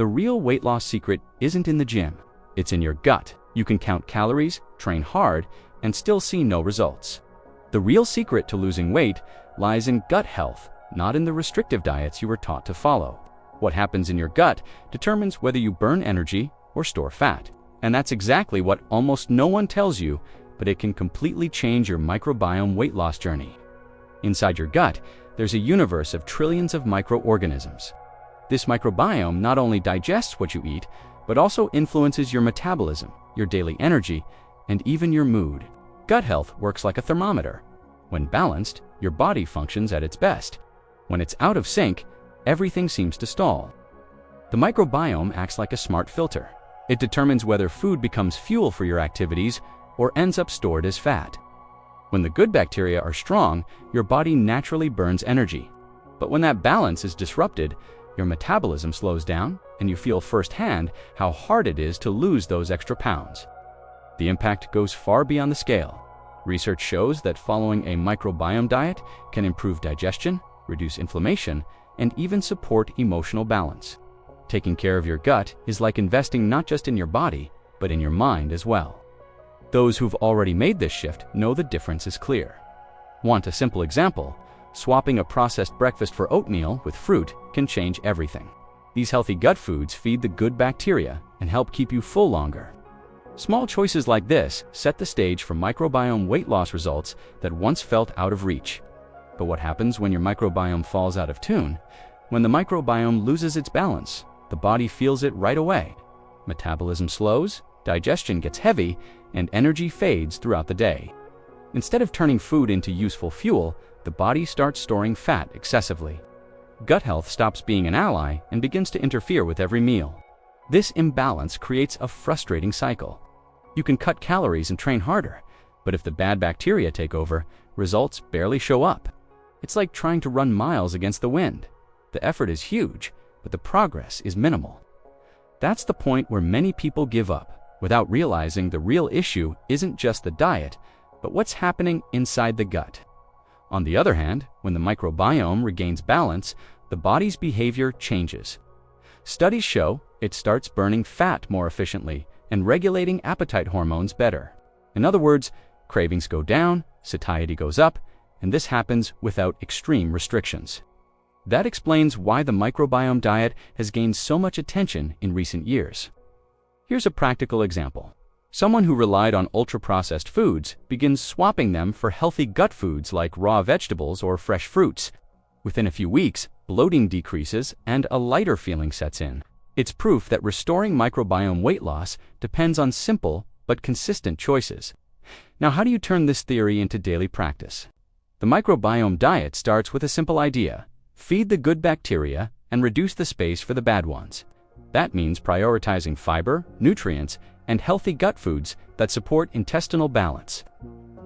The real weight loss secret isn't in the gym. It's in your gut. You can count calories, train hard, and still see no results. The real secret to losing weight lies in gut health, not in the restrictive diets you were taught to follow. What happens in your gut determines whether you burn energy or store fat. And that's exactly what almost no one tells you, but it can completely change your microbiome weight loss journey. Inside your gut, there's a universe of trillions of microorganisms. This microbiome not only digests what you eat, but also influences your metabolism, your daily energy, and even your mood. Gut health works like a thermometer. When balanced, your body functions at its best. When it's out of sync, everything seems to stall. The microbiome acts like a smart filter. It determines whether food becomes fuel for your activities or ends up stored as fat. When the good bacteria are strong, your body naturally burns energy. But when that balance is disrupted, your metabolism slows down, and you feel firsthand how hard it is to lose those extra pounds. The impact goes far beyond the scale. Research shows that following a microbiome diet can improve digestion, reduce inflammation, and even support emotional balance. Taking care of your gut is like investing not just in your body, but in your mind as well. Those who've already made this shift know the difference is clear. Want a simple example? Swapping a processed breakfast for oatmeal with fruit can change everything. These healthy gut foods feed the good bacteria and help keep you full longer. Small choices like this set the stage for microbiome weight loss results that once felt out of reach. But what happens when your microbiome falls out of tune? When the microbiome loses its balance, the body feels it right away. Metabolism slows, digestion gets heavy, and energy fades throughout the day. Instead of turning food into useful fuel, the body starts storing fat excessively. Gut health stops being an ally and begins to interfere with every meal. This imbalance creates a frustrating cycle. You can cut calories and train harder, but if the bad bacteria take over, results barely show up. It's like trying to run miles against the wind. The effort is huge, but the progress is minimal. That's the point where many people give up, without realizing the real issue isn't just the diet, but what's happening inside the gut. On the other hand, when the microbiome regains balance, the body's behavior changes. Studies show it starts burning fat more efficiently and regulating appetite hormones better. In other words, cravings go down, satiety goes up, and this happens without extreme restrictions. That explains why the microbiome diet has gained so much attention in recent years. Here's a practical example. Someone who relied on ultra-processed foods begins swapping them for healthy gut foods like raw vegetables or fresh fruits. Within a few weeks, bloating decreases and a lighter feeling sets in. It's proof that restoring microbiome weight loss depends on simple but consistent choices. Now, how do you turn this theory into daily practice? The microbiome diet starts with a simple idea: feed the good bacteria and reduce the space for the bad ones. That means prioritizing fiber, nutrients, and healthy gut foods that support intestinal balance.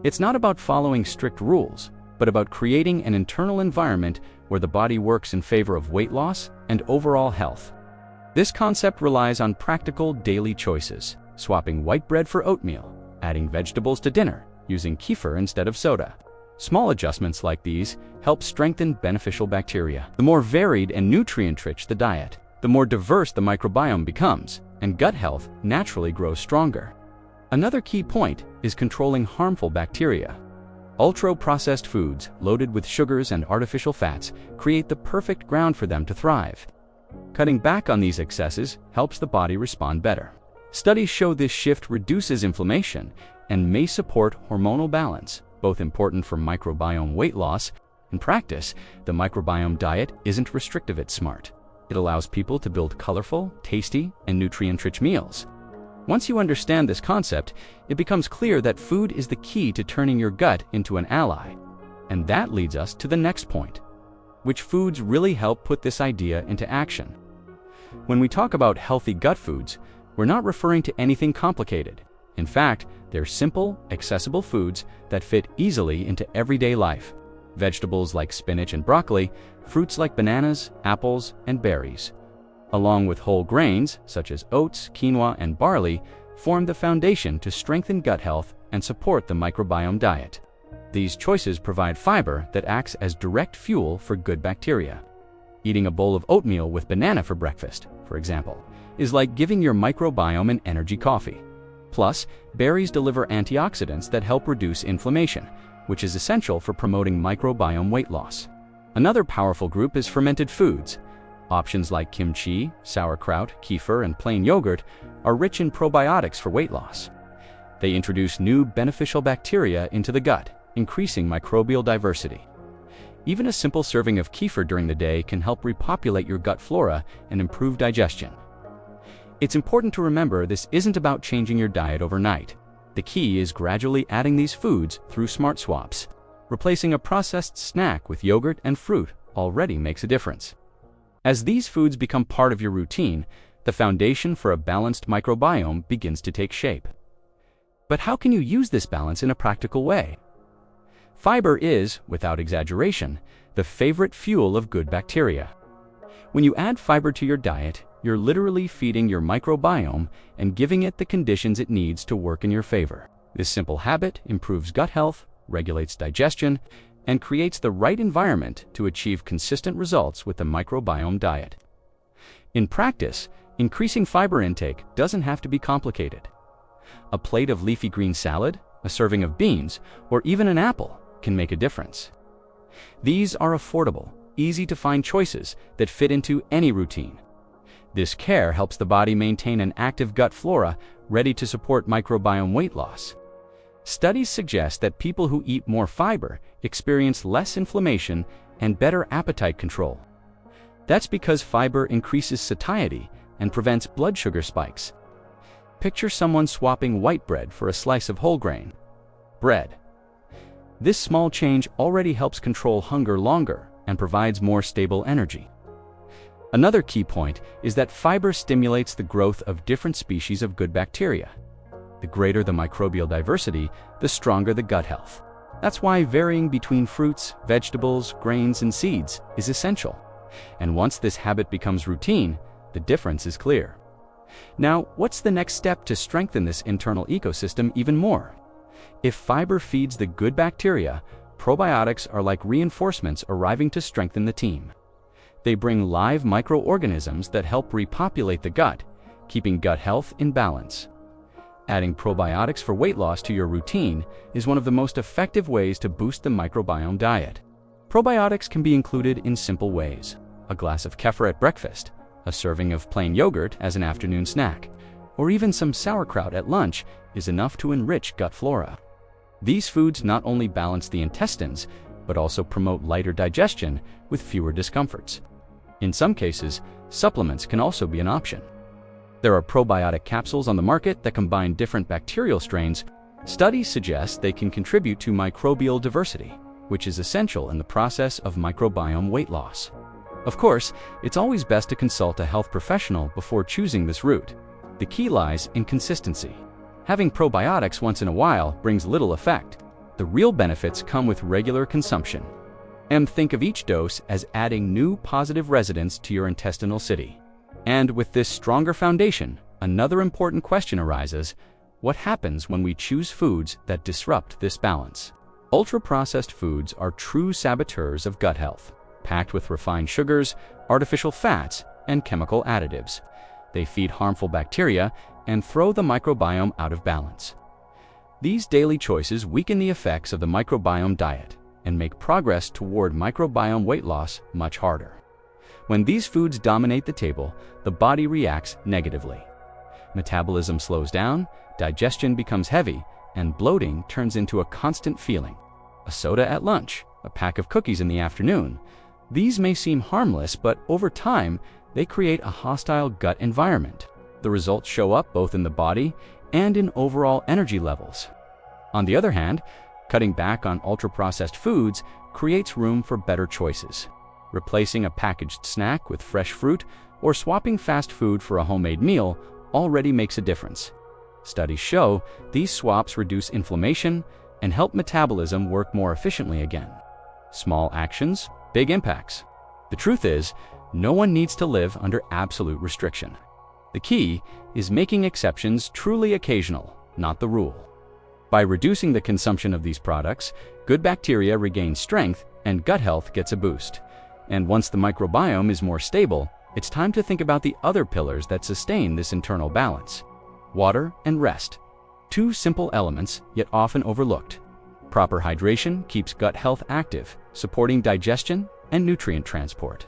It's not about following strict rules, but about creating an internal environment where the body works in favor of weight loss and overall health. This concept relies on practical daily choices: swapping white bread for oatmeal, adding vegetables to dinner, using kefir instead of soda. Small adjustments like these help strengthen beneficial bacteria. The more varied and nutrient-rich the diet, the more diverse the microbiome becomes, and gut health naturally grows stronger. Another key point is controlling harmful bacteria. Ultra-processed foods loaded with sugars and artificial fats create the perfect ground for them to thrive. Cutting back on these excesses helps the body respond better. Studies show this shift reduces inflammation and may support hormonal balance, both important for microbiome weight loss. In practice, the microbiome diet isn't restrictive, it's smart. It allows people to build colorful, tasty, and nutrient-rich meals. Once you understand this concept, it becomes clear that food is the key to turning your gut into an ally. And that leads us to the next point: which foods really help put this idea into action? When we talk about healthy gut foods, we're not referring to anything complicated. In fact, they're simple, accessible foods that fit easily into everyday life. Vegetables like spinach and broccoli, fruits like bananas, apples, and berries, along with whole grains such as oats, quinoa, and barley, form the foundation to strengthen gut health and support the microbiome diet. These choices provide fiber that acts as direct fuel for good bacteria. Eating a bowl of oatmeal with banana for breakfast, for example, is like giving your microbiome an energy coffee. Plus, berries deliver antioxidants that help reduce inflammation, which is essential for promoting microbiome weight loss. Another powerful group is fermented foods. Options like kimchi, sauerkraut, kefir, and plain yogurt are rich in probiotics for weight loss. They introduce new beneficial bacteria into the gut, increasing microbial diversity. Even a simple serving of kefir during the day can help repopulate your gut flora and improve digestion. It's important to remember this isn't about changing your diet overnight. The key is gradually adding these foods through smart swaps. Replacing a processed snack with yogurt and fruit already makes a difference. As these foods become part of your routine, the foundation for a balanced microbiome begins to take shape. But how can you use this balance in a practical way? Fiber is, without exaggeration, the favorite fuel of good bacteria. When you add fiber to your diet, you're literally feeding your microbiome and giving it the conditions it needs to work in your favor. This simple habit improves gut health, regulates digestion, and creates the right environment to achieve consistent results with the microbiome diet. In practice, increasing fiber intake doesn't have to be complicated. A plate of leafy green salad, a serving of beans, or even an apple can make a difference. These are affordable, easy-to-find choices that fit into any routine. This care helps the body maintain an active gut flora ready to support microbiome weight loss. Studies suggest that people who eat more fiber experience less inflammation and better appetite control. That's because fiber increases satiety and prevents blood sugar spikes. Picture someone swapping white bread for a slice of whole grain bread. This small change already helps control hunger longer and provides more stable energy. Another key point is that fiber stimulates the growth of different species of good bacteria. The greater the microbial diversity, the stronger the gut health. That's why varying between fruits, vegetables, grains, and seeds is essential. And once this habit becomes routine, the difference is clear. Now, what's the next step to strengthen this internal ecosystem even more? If fiber feeds the good bacteria, probiotics are like reinforcements arriving to strengthen the team. They bring live microorganisms that help repopulate the gut, keeping gut health in balance. Adding probiotics for weight loss to your routine is one of the most effective ways to boost the microbiome diet. Probiotics can be included in simple ways. A glass of kefir at breakfast, a serving of plain yogurt as an afternoon snack, or even some sauerkraut at lunch is enough to enrich gut flora. These foods not only balance the intestines, but also promote lighter digestion with fewer discomforts. In some cases, supplements can also be an option. There are probiotic capsules on the market that combine different bacterial strains. Studies suggest they can contribute to microbial diversity, which is essential in the process of microbiome weight loss. Of course, it's always best to consult a health professional before choosing this route. The key lies in consistency. Having probiotics once in a while brings little effect. The real benefits come with regular consumption. And think of each dose as adding new positive residents to your intestinal city. And with this stronger foundation, another important question arises: what happens when we choose foods that disrupt this balance? Ultra-processed foods are true saboteurs of gut health, packed with refined sugars, artificial fats, and chemical additives. They feed harmful bacteria and throw the microbiome out of balance. These daily choices weaken the effects of the microbiome diet and make progress toward microbiome weight loss much harder. When these foods dominate the table, the body reacts negatively. Metabolism slows down, digestion becomes heavy, and bloating turns into a constant feeling. A soda at lunch, a pack of cookies in the afternoon. These may seem harmless, but over time, they create a hostile gut environment. The results show up both in the body and in overall energy levels. On the other hand, cutting back on ultra-processed foods creates room for better choices. Replacing a packaged snack with fresh fruit or swapping fast food for a homemade meal already makes a difference. Studies show these swaps reduce inflammation and help metabolism work more efficiently again. Small actions, big impacts. The truth is, no one needs to live under absolute restriction. The key is making exceptions truly occasional, not the rule. By reducing the consumption of these products, good bacteria regain strength and gut health gets a boost. And once the microbiome is more stable, it's time to think about the other pillars that sustain this internal balance. Water and rest. Two simple elements, yet often overlooked. Proper hydration keeps gut health active, supporting digestion and nutrient transport.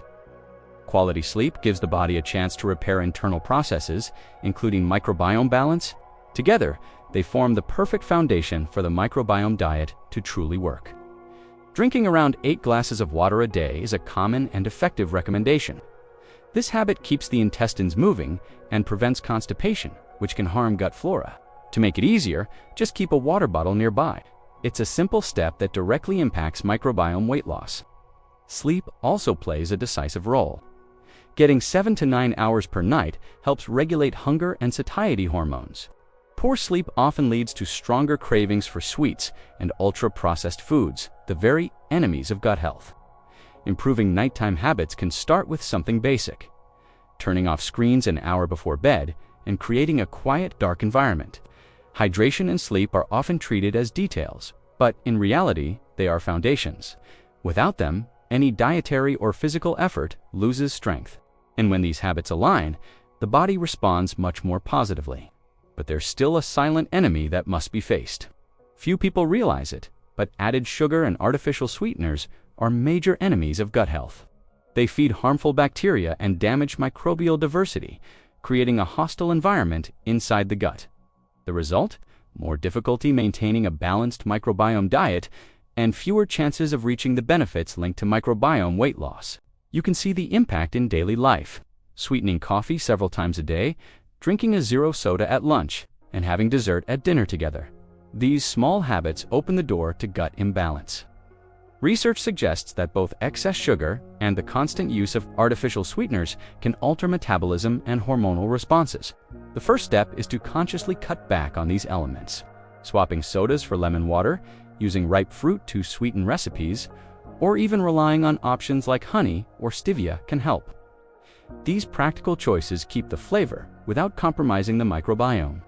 Quality sleep gives the body a chance to repair internal processes, including microbiome balance. Together, they form the perfect foundation for the microbiome diet to truly work. Drinking around 8 glasses of water a day is a common and effective recommendation. This habit keeps the intestines moving and prevents constipation, which can harm gut flora. To make it easier, just keep a water bottle nearby. It's a simple step that directly impacts microbiome weight loss. Sleep also plays a decisive role. Getting 7 to 9 hours per night helps regulate hunger and satiety hormones. Poor sleep often leads to stronger cravings for sweets and ultra-processed foods, the very enemies of gut health. Improving nighttime habits can start with something basic: turning off screens an hour before bed and creating a quiet, dark environment. Hydration and sleep are often treated as details, but in reality, they are foundations. Without them, any dietary or physical effort loses strength. And when these habits align, the body responds much more positively. But there's still a silent enemy that must be faced. Few people realize it, but added sugar and artificial sweeteners are major enemies of gut health. They feed harmful bacteria and damage microbial diversity, creating a hostile environment inside the gut. The result? More difficulty maintaining a balanced microbiome diet and fewer chances of reaching the benefits linked to microbiome weight loss. You can see the impact in daily life: sweetening coffee several times a day, drinking a zero soda at lunch, and having dessert at dinner together. These small habits open the door to gut imbalance. Research suggests that both excess sugar and the constant use of artificial sweeteners can alter metabolism and hormonal responses. The first step is to consciously cut back on these elements. Swapping sodas for lemon water, using ripe fruit to sweeten recipes, or even relying on options like honey or stevia can help. These practical choices keep the flavor without compromising the microbiome.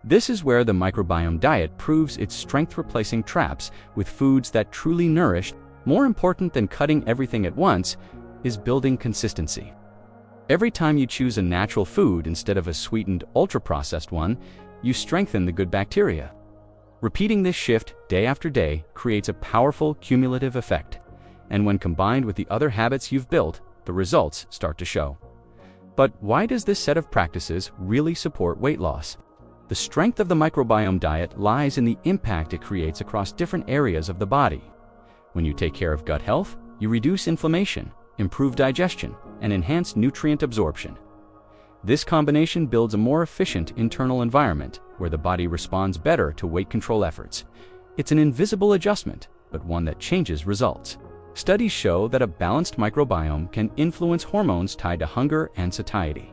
This is where the microbiome diet proves its strength, replacing traps with foods that truly nourish. More important than cutting everything at once is building consistency. Every time you choose a natural food instead of a sweetened, ultra-processed one, you strengthen the good bacteria. Repeating this shift day after day creates a powerful cumulative effect, and when combined with the other habits you've built, the results start to show. But why does this set of practices really support weight loss? The strength of the microbiome diet lies in the impact it creates across different areas of the body. When you take care of gut health, you reduce inflammation, improve digestion, and enhance nutrient absorption. This combination builds a more efficient internal environment where the body responds better to weight control efforts. It's an invisible adjustment, but one that changes results. Studies show that a balanced microbiome can influence hormones tied to hunger and satiety.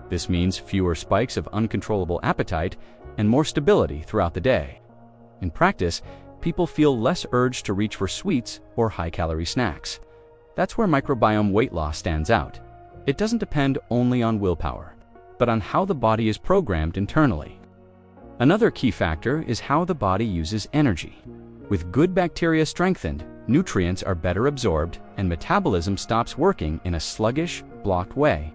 This means fewer spikes of uncontrollable appetite and more stability throughout the day. In practice, people feel less urge to reach for sweets or high-calorie snacks. That's where microbiome weight loss stands out. It doesn't depend only on willpower, but on how the body is programmed internally. Another key factor is how the body uses energy. With good bacteria strengthened, nutrients are better absorbed and metabolism stops working in a sluggish, blocked way.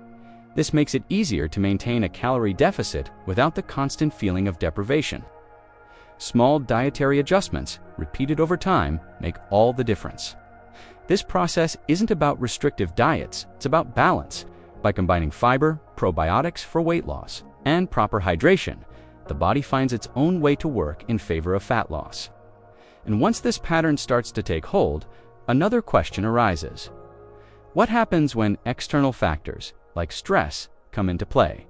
This makes it easier to maintain a calorie deficit without the constant feeling of deprivation. Small dietary adjustments, repeated over time, make all the difference. This process isn't about restrictive diets, it's about balance. By combining fiber, probiotics for weight loss, and proper hydration, the body finds its own way to work in favor of fat loss. And once this pattern starts to take hold, another question arises. What happens when external factors, like stress, come into play?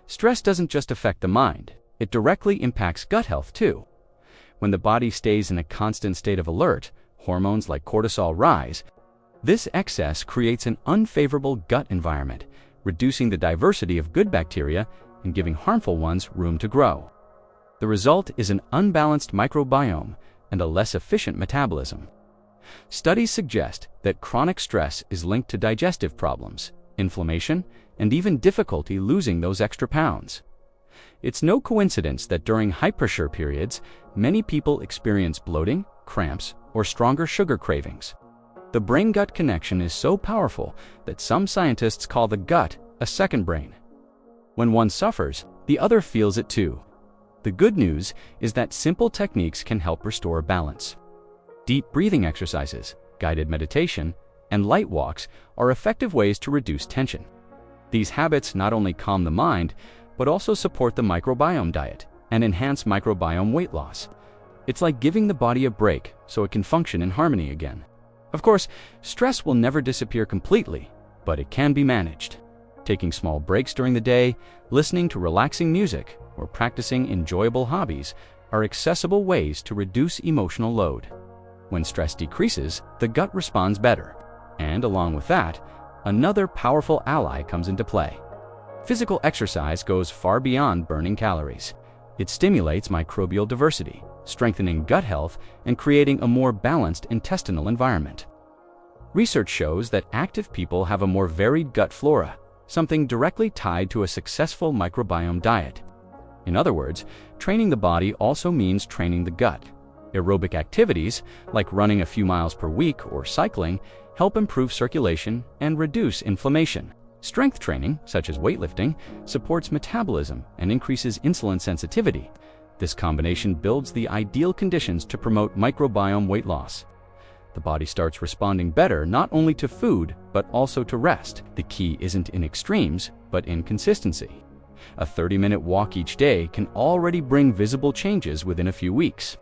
Stress doesn't just affect the mind, it directly impacts gut health too. When the body stays in a constant state of alert, hormones like cortisol rise. This excess creates an unfavorable gut environment, reducing the diversity of good bacteria and giving harmful ones room to grow. The result is an unbalanced microbiome and a less efficient metabolism. Studies suggest that chronic stress is linked to digestive problems, inflammation, and even difficulty losing those extra pounds. It's no coincidence that during high-pressure periods, many people experience bloating, cramps, or stronger sugar cravings. The brain-gut connection is so powerful that some scientists call the gut a second brain. When one suffers, the other feels it too. The good news is that simple techniques can help restore balance. Deep breathing exercises, guided meditation, and light walks are effective ways to reduce tension. These habits not only calm the mind, but also support the microbiome diet and enhance microbiome weight loss. It's like giving the body a break so it can function in harmony again. Of course, stress will never disappear completely, but it can be managed. Taking small breaks during the day, listening to relaxing music, or practicing enjoyable hobbies are accessible ways to reduce emotional load. When stress decreases, the gut responds better. And along with that, another powerful ally comes into play. Physical exercise goes far beyond burning calories. It stimulates microbial diversity, strengthening gut health and creating a more balanced intestinal environment. Research shows that active people have a more varied gut flora, something directly tied to a successful microbiome diet. In other words, training the body also means training the gut. Aerobic activities, like running a few miles per week or cycling, help improve circulation and reduce inflammation. Strength training, such as weightlifting, supports metabolism and increases insulin sensitivity. This combination builds the ideal conditions to promote microbiome weight loss. The body starts responding better not only to food, but also to rest. The key isn't in extremes, but in consistency. A 30-minute walk each day can already bring visible changes within a few weeks.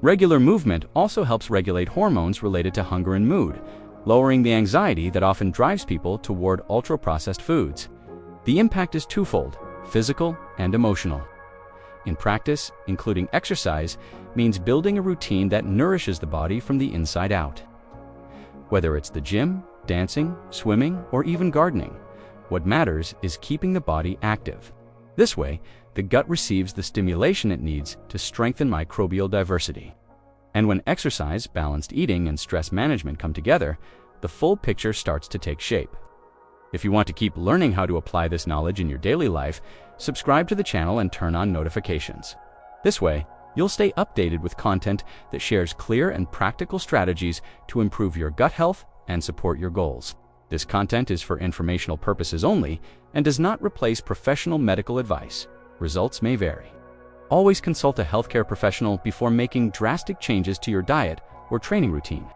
Regular movement also helps regulate hormones related to hunger and mood, lowering the anxiety that often drives people toward ultra-processed foods. The impact is twofold: physical and emotional. In practice, including exercise means building a routine that nourishes the body from the inside out. Whether it's the gym, dancing, swimming, or even gardening, what matters is keeping the body active. This way, the gut receives the stimulation it needs to strengthen microbial diversity. And when exercise, balanced eating, and stress management come together, the full picture starts to take shape. If you want to keep learning how to apply this knowledge in your daily life, subscribe to the channel and turn on notifications. This way, you'll stay updated with content that shares clear and practical strategies to improve your gut health and support your goals. This content is for informational purposes only and does not replace professional medical advice. Results may vary. Always consult a healthcare professional before making drastic changes to your diet or training routine.